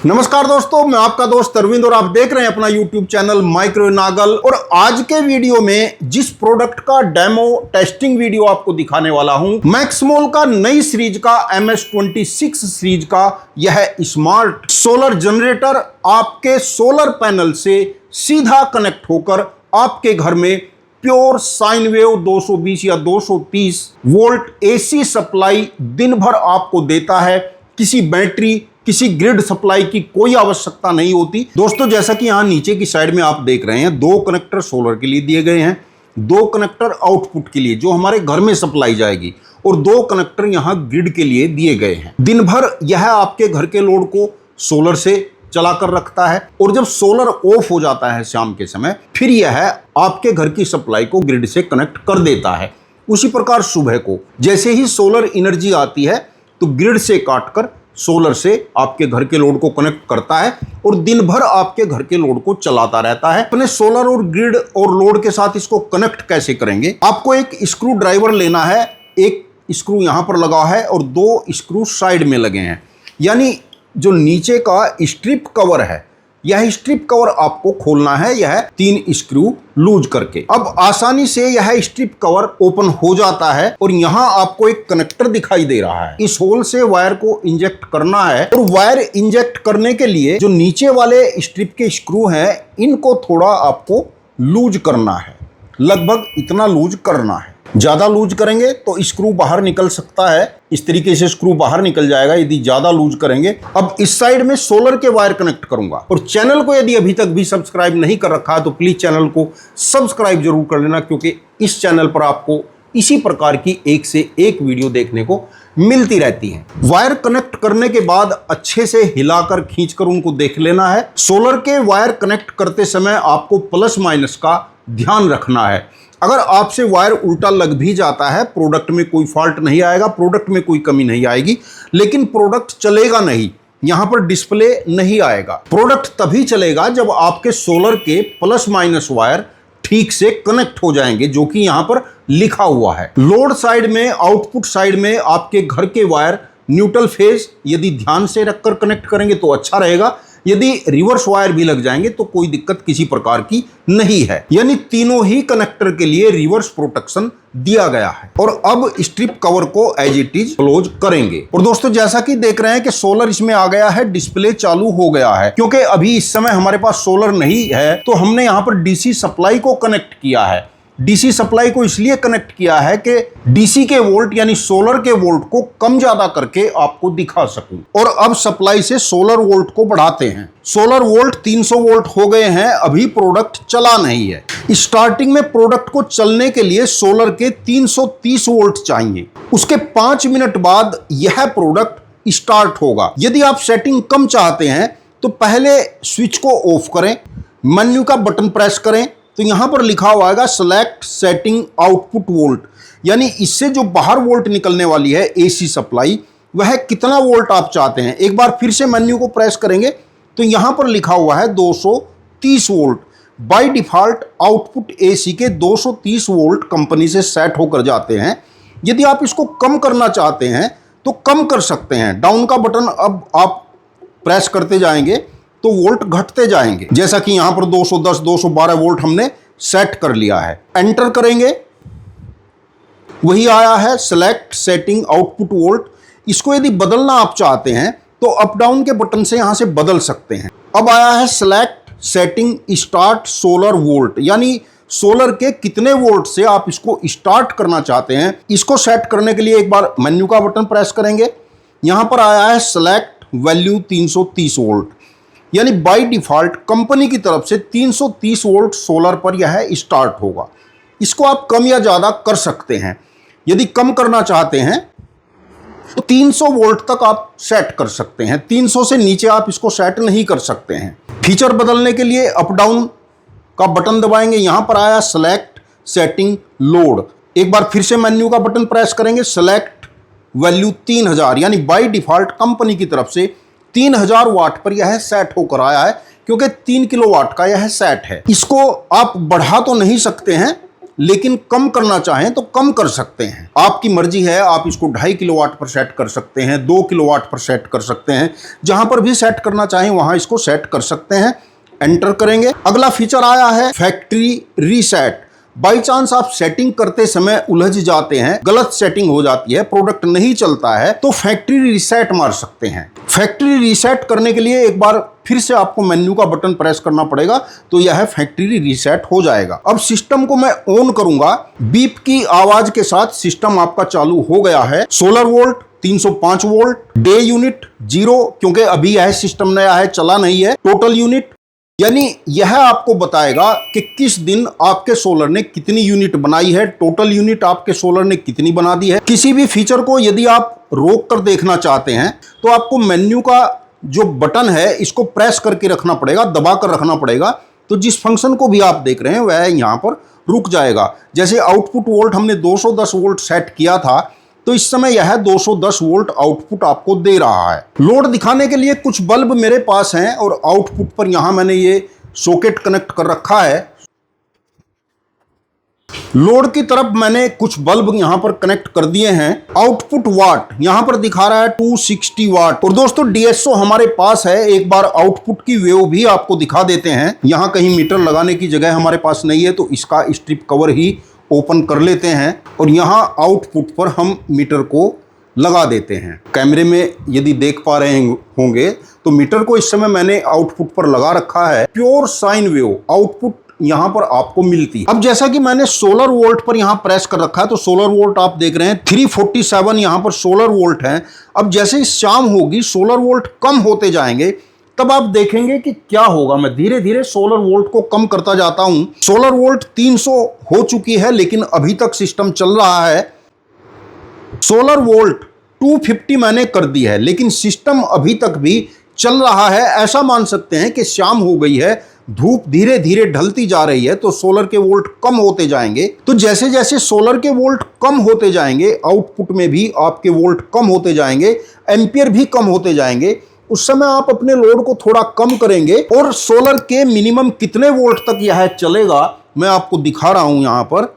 नमस्कार दोस्तों, मैं आपका दोस्त अरविंद और आप देख रहे हैं अपना YouTube चैनल माइक्रो नागल। और आज के वीडियो में जिस प्रोडक्ट का डेमो टेस्टिंग वीडियो आपको दिखाने वाला हूं, मैक्समोल का नई सीरीज का MS26 सीरीज का यह स्मार्ट सोलर जनरेटर आपके सोलर पैनल से सीधा कनेक्ट होकर आपके घर में प्योर साइन वेव 220 या 230 वोल्ट AC सप्लाई दिन भर आपको देता है। किसी बैटरी, किसी ग्रिड सप्लाई की कोई आवश्यकता नहीं होती। दोस्तों, जैसा कि यहां नीचे की साइड में आप देख रहे हैं, दो कनेक्टर सोलर के लिए दिए गए हैं, दो कनेक्टर आउटपुट के लिए जो हमारे घर में सप्लाई जाएगी, और दो कनेक्टर यहां ग्रिड के लिए दिए गए हैं। दिन भर यह आपके घर के लोड को सोलर से चला कर रखता है, और जब सोलर ऑफ हो जाता है शाम के समय, फिर यह आपके घर की सप्लाई को ग्रिड से कनेक्ट कर देता है। उसी प्रकार सुबह को जैसे ही सोलर एनर्जी आती है तो ग्रिड से काटकर सोलर से आपके घर के लोड को कनेक्ट करता है और दिन भर आपके घर के लोड को चलाता रहता है। अपने सोलर और ग्रिड और लोड के साथ इसको कनेक्ट कैसे करेंगे? आपको एक स्क्रू ड्राइवर लेना है। एक स्क्रू यहां पर लगा है और दो स्क्रू साइड में लगे हैं, यानी जो नीचे का स्ट्रिप कवर है, यह स्ट्रिप कवर आपको खोलना है, यह 3 स्क्रू लूज करके। अब आसानी से यह स्ट्रिप कवर ओपन हो जाता है और यहां आपको एक कनेक्टर दिखाई दे रहा है। इस होल से वायर को इंजेक्ट करना है, और वायर इंजेक्ट करने के लिए जो नीचे वाले स्ट्रिप के स्क्रू हैं, इनको थोड़ा आपको लूज करना है। लगभग इतना लूज करना है। ज्यादा लूज करेंगे तो स्क्रू बाहर निकल सकता है, इस तरीके से स्क्रू बाहर निकल जाएगा यदि ज्यादा लूज करेंगे। अब इस साइड में सोलर के वायर कनेक्ट करूंगा, और चैनल को यदि अभी तक भी सब्सक्राइब नहीं कर रखा है तो प्लीज चैनल को सब्सक्राइब जरूर कर लेना, क्योंकि इस चैनल पर आपको इसी प्रकार की एक से एक वीडियो देखने को मिलती रहती है। वायर कनेक्ट करने के बाद अच्छे से हिलाकर खींचकर उनको देख लेना है। सोलर के वायर कनेक्ट करते समय आपको प्लस माइनस का ध्यान रखना है। अगर आपसे वायर उल्टा लग भी जाता है, प्रोडक्ट में कोई फॉल्ट नहीं आएगा, प्रोडक्ट में कोई कमी नहीं आएगी, लेकिन प्रोडक्ट चलेगा नहीं, यहां पर डिस्प्ले नहीं आएगा। प्रोडक्ट तभी चलेगा जब आपके सोलर के प्लस माइनस वायर ठीक से कनेक्ट हो जाएंगे, जो कि यहां पर लिखा हुआ है। लोड साइड में, आउटपुट साइड में आपके घर के वायर न्यूट्रल फेज यदि ध्यान से रखकर कनेक्ट करेंगे तो अच्छा रहेगा। यदि रिवर्स वायर भी लग जाएंगे तो कोई दिक्कत किसी प्रकार की नहीं है, यानी तीनों ही कनेक्टर के लिए रिवर्स प्रोटेक्शन दिया गया है। और अब स्ट्रिप कवर को एज इट इज क्लोज करेंगे। और दोस्तों, जैसा कि देख रहे हैं कि सोलर इसमें आ गया है, डिस्प्ले चालू हो गया है। क्योंकि अभी इस समय हमारे पास सोलर नहीं है तो हमने यहां पर डीसी सप्लाई को कनेक्ट किया है। डीसी सप्लाई को इसलिए कनेक्ट किया है कि डीसी के वोल्ट यानी सोलर के वोल्ट को कम ज्यादा करके आपको दिखा सकूं। और अब सप्लाई से सोलर वोल्ट को बढ़ाते हैं। सोलर वोल्ट 300 वोल्ट हो गए हैं, अभी प्रोडक्ट चला नहीं है। स्टार्टिंग में प्रोडक्ट को चलने के लिए सोलर के 330 वोल्ट चाहिए। उसके 5 मिनट बाद यह प्रोडक्ट स्टार्ट होगा। यदि आप सेटिंग कम चाहते हैं तो पहले स्विच को ऑफ करें, मेन्यू का बटन प्रेस करें, तो यहां पर लिखा हुआ है सेलेक्ट सेटिंग आउटपुट वोल्ट, यानी इससे जो बाहर वोल्ट निकलने वाली है AC सप्लाई, वह कितना वोल्ट आप चाहते हैं। एक बार फिर से मेन्यू को प्रेस करेंगे तो यहां पर लिखा हुआ है 230 volt. By default output AC के 230 वोल्ट कंपनी से सेट होकर जाते हैं। यदि आप इसको कम करना चाहते हैं तो कम कर सकते हैं। डाउन का बटन अब आप प्रेस करते जाएंगे तो वोल्ट घटते जाएंगे, जैसा कि यहां पर 210 212 वोल्ट हमने सेट कर लिया है। एंटर करेंगे, वही आया है सेलेक्ट सेटिंग आउटपुट वोल्ट। इसको यदि बदलना आप चाहते हैं तो अप डाउन के बटन से यहां से बदल सकते हैं। अब आया है select setting start solar volt, यानी सोलर के कितने वोल्ट से आप इसको स्टार्ट करना चाहते हैं। इसको सेट करने के लिए एक बार मेन्यू का बटन प्रेस करेंगे। यहां पर आया है सेलेक्ट वैल्यू 330 वोल्ट, यानी बाय डिफॉल्ट कंपनी की तरफ से 330 वोल्ट सोलर पर यह स्टार्ट होगा। इसको आप कम या ज़्यादा कर सकते हैं। यदि कम करना चाहते हैं तो 300 वोल्ट तक आप सेट कर सकते हैं। 300 से नीचे आप इसको सेट नहीं कर सकते हैं। फीचर बदलने के लिए अप डाउन का बटन दबाएंगे। यहां पर आया सेलेक्ट सेटिंग लोड। एक बार फिर से मेन्यू का बटन प्रेस करेंगे, सेलेक्ट वैल्यू 3000, यानी बाय डिफॉल्ट कंपनी की तरफ से 3000 वाट पर यह सेट होकर आया है, क्योंकि 3 किलोवाट का यह सेट है। इसको आप बढ़ा तो नहीं सकते हैं, लेकिन कम करना चाहें तो कम कर सकते हैं, आपकी मर्जी है। आप इसको 2.5 किलोवाट पर सेट कर सकते हैं, 2 किलोवाट पर सेट कर सकते हैं, जहां पर भी सेट करना चाहें वहां इसको सेट कर सकते हैं। एंटर करेंगे। अगला फीचर आया है फैक्ट्री रीसेट। बाई चांस आप सेटिंग करते समय उलझ जाते हैं, गलत सेटिंग हो जाती है, प्रोडक्ट नहीं चलता है, तो फैक्ट्री रीसेट मार सकते हैं। फैक्ट्री रीसेट करने के लिए एक बार फिर से आपको मेन्यू का बटन प्रेस करना पड़ेगा, तो यह फैक्ट्री रीसेट हो जाएगा। अब सिस्टम को मैं ऑन करूंगा, बीप की आवाज के साथ सिस्टम आपका चालू हो गया है। Solar volt 305 volt, day unit 0, क्योंकि अभी यह सिस्टम नया है, चला नहीं है। टोटल यूनिट यानी यह आपको बताएगा कि किस दिन आपके सोलर ने कितनी यूनिट बनाई है, टोटल यूनिट आपके सोलर ने कितनी बना दी है। किसी भी फीचर को यदि आप रोक कर देखना चाहते हैं तो आपको मेन्यू का जो बटन है इसको प्रेस करके रखना पड़ेगा, दबा कर रखना पड़ेगा, तो जिस फंक्शन को भी आप देख रहे हैं वह यहां पर रुक जाएगा। जैसे आउटपुट वोल्ट हमने 210 वोल्ट सेट किया था, तो इस समय यह 210 वोल्ट आउटपुट आपको दे रहा है। लोड दिखाने के लिए कुछ बल्ब मेरे पास हैं और आउटपुट पर यहां मैंने ये सॉकेट कनेक्ट कर रखा है। लोड की तरफ मैंने कुछ बल्ब यहां पर कनेक्ट कर दिए हैं। आउटपुट वाट यहां पर दिखा रहा है 260 वाट। और दोस्तों डीएसओ हमारे पास है, एक बार आउटपुट की वेव भी आपको दिखा देते हैं। यहां कहीं मीटर लगाने की जगह हमारे पास नहीं है, तो इसका स्ट्रिप कवर ही ओपन कर लेते हैं और यहां आउटपुट पर हम मीटर को लगा देते हैं। कैमरे में यदि देख पा रहे होंगे तो मीटर को इस समय मैंने आउटपुट पर लगा रखा है। प्योर साइन वेव आउटपुट यहां पर आपको मिलती है। अब जैसा कि मैंने सोलर वोल्ट पर यहां प्रेस कर रखा है, तो सोलर वोल्ट आप देख रहे हैं 347 यहां पर सोलर वोल्ट है। अब जैसे शाम होगी सोलर वोल्ट कम होते जाएंगे, तब आप देखेंगे कि क्या होगा। मैं धीरे धीरे सोलर वोल्ट को कम करता जाता हूं। सोलर वोल्ट 300 हो चुकी है, लेकिन अभी तक सिस्टम चल रहा है। सोलर वोल्ट 250 मैंने कर दी है, लेकिन सिस्टम अभी तक भी चल रहा है। ऐसा मान सकते हैं कि शाम हो गई है, धूप धीरे धीरे ढलती जा रही है, तो सोलर के वोल्ट कम होते जाएंगे। तो जैसे जैसे सोलर के वोल्ट कम होते जाएंगे, आउटपुट में भी आपके वोल्ट कम होते जाएंगे, एम्पियर भी कम होते जाएंगे। उस समय आप अपने लोड को थोड़ा कम करेंगे और सोलर के मिनिमम कितने वोल्ट तक यह चलेगा मैं आपको दिखा रहा हूं। यहां पर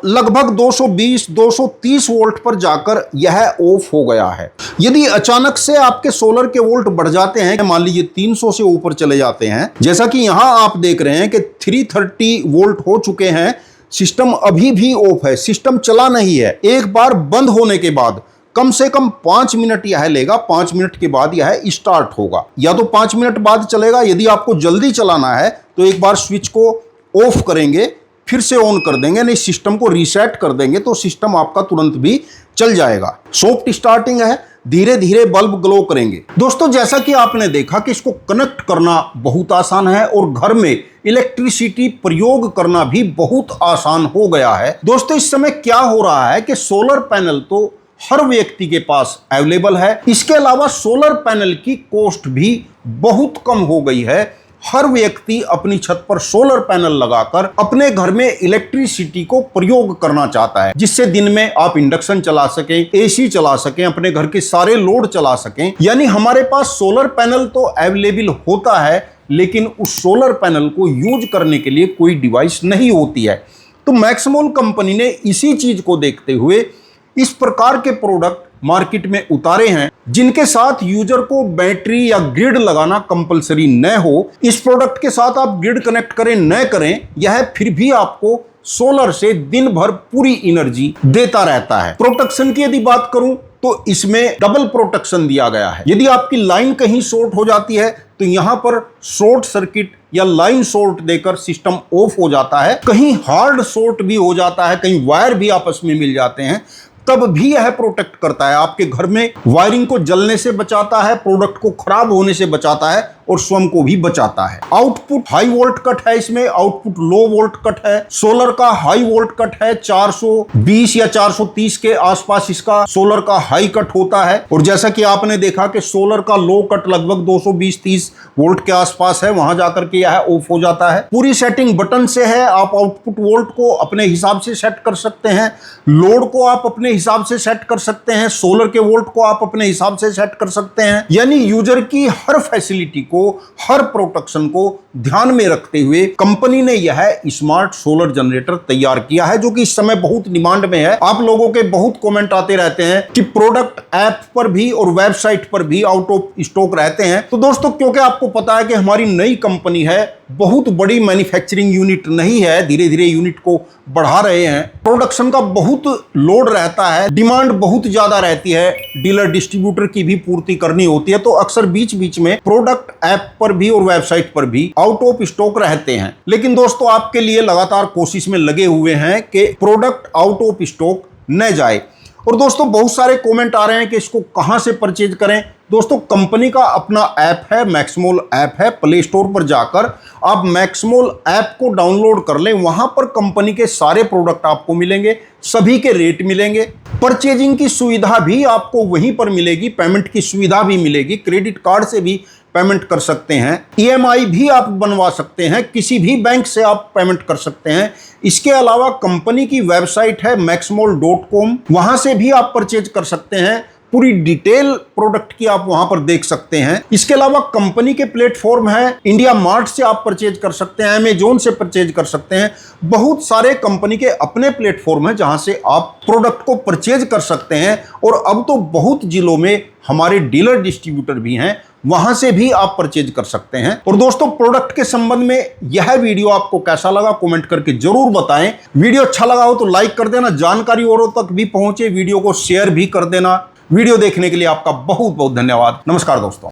लगभग 220-230 वोल्ट पर जाकर यह ऑफ हो गया है। यदि अचानक से आपके सोलर के वोल्ट बढ़ जाते हैं, मान लीजिए 300 से ऊपर चले जाते हैं, जैसा कि यहां आप देख रहे हैं कि 330 वोल्ट हो चुके हैं, सिस्टम अभी भी ऑफ है, सिस्टम चला नहीं है। एक बार बंद होने के बाद कम से कम 5 मिनट यह लेगा, 5 मिनट के बाद यह स्टार्ट होगा, या तो 5 मिनट बाद चलेगा। यदि आपको जल्दी चलाना है तो एक बार स्विच को ऑफ करेंगे, फिर से ऑन कर देंगे, नहीं सिस्टम को रीसेट कर देंगे तो सिस्टम आपका तुरंत भी चल जाएगा। सॉफ्ट स्टार्टिंग है, धीरे धीरे बल्ब ग्लो करेंगे। दोस्तों जैसा कि आपने देखा कि इसको कनेक्ट करना बहुत आसान है और घर में इलेक्ट्रिसिटी प्रयोग करना भी बहुत आसान हो गया है। दोस्तों इस समय क्या हो रहा है कि सोलर पैनल तो हर व्यक्ति के पास अवेलेबल है, इसके अलावा सोलर पैनल की कॉस्ट भी बहुत कम हो गई है। हर व्यक्ति अपनी छत पर सोलर पैनल लगाकर अपने घर में इलेक्ट्रिसिटी को प्रयोग करना चाहता है, जिससे दिन में आप इंडक्शन चला सकें, एसी चला सकें, अपने घर के सारे लोड चला सकें। यानी हमारे पास सोलर पैनल तो अवेलेबल होता है, लेकिन उस सोलर पैनल को यूज करने के लिए कोई डिवाइस नहीं होती है। तो मैक्समोल कंपनी ने इसी चीज को देखते हुए इस प्रकार के प्रोडक्ट मार्केट में उतारे हैं, जिनके साथ यूजर को बैटरी या ग्रिड लगाना कंपलसरी न हो। इस प्रोडक्ट के साथ आप ग्रिड कनेक्ट करें न करें, यह फिर भी आपको सोलर से दिन भर पूरी एनर्जी देता रहता है। प्रोटेक्शन की यदि बात करूं तो इसमें डबल प्रोटेक्शन दिया गया है। यदि आपकी लाइन कहीं शॉर्ट हो जाती है तो यहां पर शॉर्ट सर्किट या लाइन शॉर्ट देकर सिस्टम ऑफ हो जाता है। कहीं हार्ड शॉर्ट भी हो जाता है, कहीं वायर भी आपस में मिल जाते हैं, तब भी यह प्रोटेक्ट करता है। आपके घर में वायरिंग को जलने से बचाता है, प्रोडक्ट को खराब होने से बचाता है और स्वयं को भी बचाता है। आउटपुट हाई वोल्ट कट है, इसमें आउटपुट लो वोल्ट कट है। सोलर का हाई वोल्ट कट है, 420 या 430 के आसपास इसका सोलर का हाई कट होता है। और जैसा कि आपने देखा कि सोलर का लो कट लगभग 220-30 वोल्ट के आसपास है, वहां जाकर के यह ऑफ हो जाता है। पूरी सेटिंग बटन से है। आप आउटपुट वोल्ट को अपने हिसाब से सेट कर सकते हैं, लोड को आप अपने हिसाब से सेट कर सकते हैं, सोलर के वोल्ट को आप अपने हिसाब से सेट कर सकते हैं। यानी यूजर की हर फैसिलिटी को को, हर प्रोटेक्शन को ध्यान में रखते हुए कंपनी ने यह स्मार्ट सोलर जनरेटर तैयार किया है, जो कि इस समय बहुत डिमांड में है। आप लोगों के बहुत कमेंट आते रहते हैं कि प्रोडक्ट ऐप पर भी और वेबसाइट पर भी आउट ऑफ स्टॉक रहते हैं। तो दोस्तों, क्योंकि आपको पता है कि हमारी नई कंपनी है, बहुत बड़ी मैन्युफैक्चरिंग यूनिट नहीं है, धीरे धीरे यूनिट को बढ़ा रहे हैं, प्रोडक्शन का बहुत लोड रहता है, डिमांड बहुत ज्यादा रहती है, डीलर डिस्ट्रीब्यूटर की भी पूर्ति करनी होती है, तो अक्सर बीच बीच में प्रोडक्ट ऐप पर भी और वेबसाइट पर भी आउट ऑफ स्टॉक रहते हैं। लेकिन दोस्तों, आपके लिए लगातार कोशिश में लगे हुए हैं कि प्रोडक्ट आउट ऑफ स्टॉक न जाए। और दोस्तों, बहुत सारे कमेंट आ रहे हैं कि इसको कहां से परचेज करें। दोस्तों, कंपनी का अपना ऐप है, मैक्समोल ऐप है। प्ले स्टोर पर जाकर आप मैक्समोल ऐप को डाउनलोड कर लें, वहां पर कंपनी के सारे प्रोडक्ट आपको मिलेंगे, सभी के रेट मिलेंगे, परचेजिंग की सुविधा भी आपको वहीं पर मिलेगी, पेमेंट की सुविधा भी मिलेगी, क्रेडिट कार्ड से भी पेमेंट कर सकते हैं, ईएमआई भी आप बनवा सकते हैं, किसी भी बैंक से आप पेमेंट कर सकते हैं। इसके अलावा कंपनी की वेबसाइट है maxmol.com, वहां से भी आप परचेज कर सकते हैं, पूरी डिटेल प्रोडक्ट की आप वहां पर देख सकते हैं। इसके अलावा कंपनी के प्लेटफॉर्म है, इंडिया मार्ट से आप परचेज कर सकते हैं, अमेजोन से परचेज कर सकते हैं, बहुत सारे कंपनी के अपने प्लेटफॉर्म हैं जहां से आप प्रोडक्ट को परचेज कर सकते हैं। और अब तो बहुत जिलों में हमारे डीलर डिस्ट्रीब्यूटर भी हैं, वहां से भी आप परचेज कर सकते हैं। और दोस्तों, प्रोडक्ट के संबंध में यह वीडियो आपको कैसा लगा कमेंट करके जरूर बताएं। वीडियो अच्छा लगा हो तो लाइक कर देना, जानकारी औरों तक भी पहुंचे, वीडियो को शेयर भी कर देना। वीडियो देखने के लिए आपका बहुत बहुत धन्यवाद। नमस्कार दोस्तों।